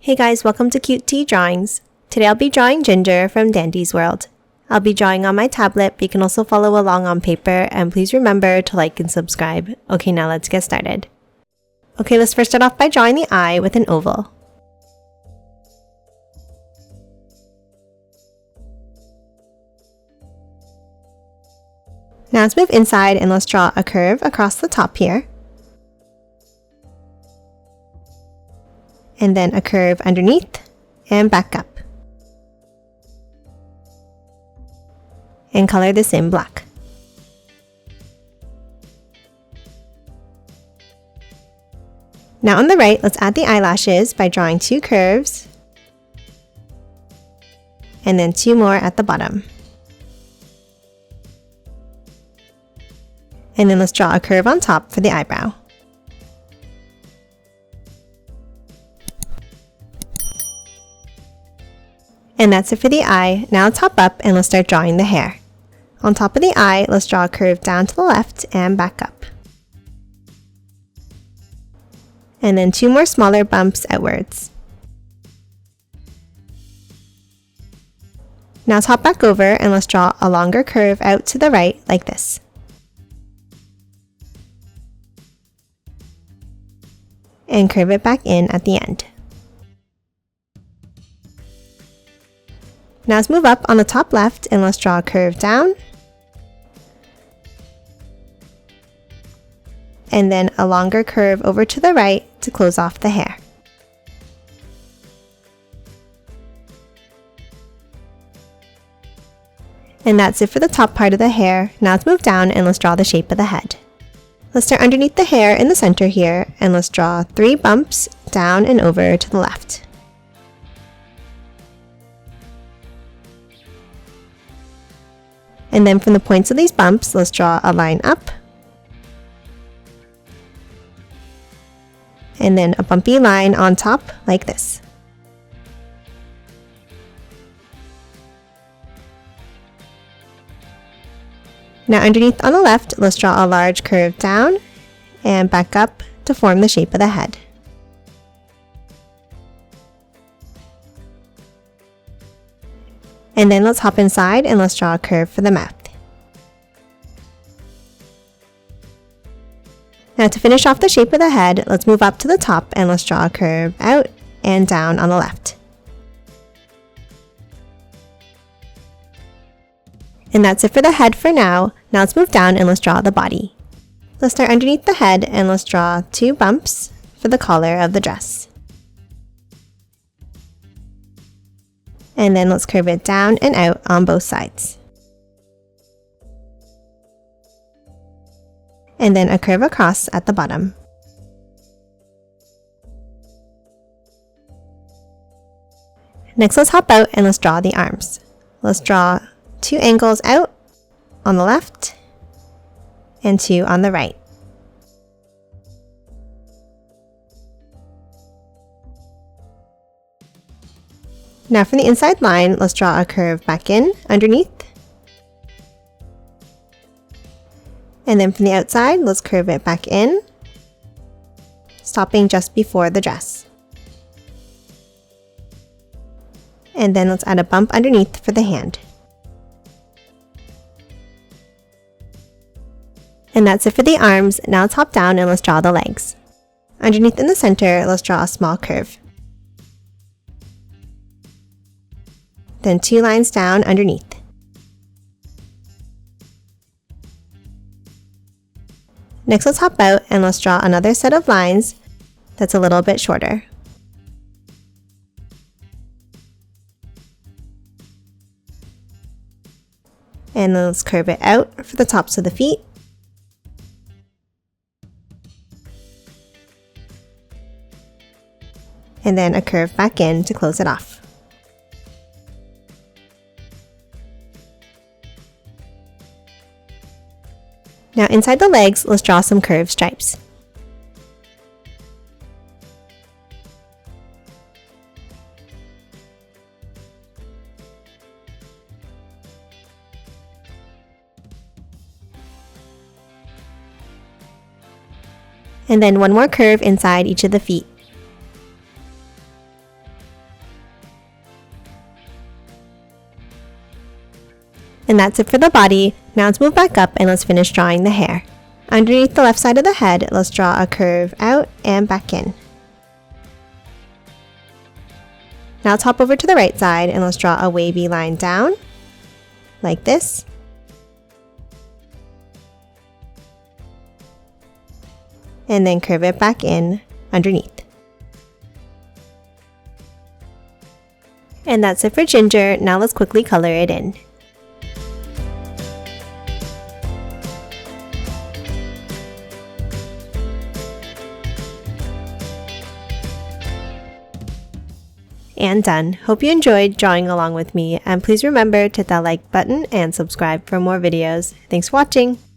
Hey guys, welcome to Cute Tea Drawings. Today I'll be drawing Ginger from Dandy's World. I'll be drawing on my tablet, but you can also follow along on paper, and please remember to like and subscribe. Okay, now let's get started. Okay, let's first start off by drawing the eye with an oval. Now let's move inside and let's draw a curve across the top here. And then a curve underneath and back up. And color this in black. Now on the right, let's add the eyelashes by drawing two curves and then two more at the bottom. And then let's draw a curve on top for the eyebrow. And that's it for the eye. Now let's hop up and let's start drawing the hair. On top of the eye, let's draw a curve down to the left and back up. And then two more smaller bumps outwards. Now let's hop back over and let's draw a longer curve out to the right like this. And curve it back in at the end. Now let's move up on the top left and let's draw a curve down. And then a longer curve over to the right to close off the hair. And that's it for the top part of the hair. Now let's move down and let's draw the shape of the head. Let's start underneath the hair in the center here and let's draw 3 bumps down and over to the left. And then from the points of these bumps, let's draw a line up. And then a bumpy line on top like this. Now underneath on the left, let's draw a large curve down and back up to form the shape of the head. And then let's hop inside and let's draw a curve for the mouth. Now to finish off the shape of the head, let's move up to the top and let's draw a curve out and down on the left. And that's it for the head for now. Now let's move down and let's draw the body. Let's start underneath the head and let's draw 2 bumps for the collar of the dress. And then let's curve it down and out on both sides. And then a curve across at the bottom. Next, let's hop out and let's draw the arms. Let's draw 2 angles out on the left and 2 on the right. Now from the inside line, let's draw a curve back in underneath. And then from the outside, let's curve it back in, stopping just before the dress. And then let's add a bump underneath for the hand. And that's it for the arms. Now let's hop down and let's draw the legs. Underneath in the center, let's draw a small curve. Then 2 lines down underneath. Next, let's hop out and let's draw another set of lines that's a little bit shorter. And then let's curve it out for the tops of the feet. And then a curve back in to close it off. Now inside the legs, let's draw some curved stripes. And then one more curve inside each of the feet. And that's it for the body. Now let's move back up and let's finish drawing the hair. Underneath the left side of the head, let's draw a curve out and back in. Now let's hop over to the right side and let's draw a wavy line down, like this. And then curve it back in underneath. And that's it for Ginger. Now let's quickly color it in. And done. Hope you enjoyed drawing along with me, and please remember to hit that like button and subscribe for more videos. Thanks for watching!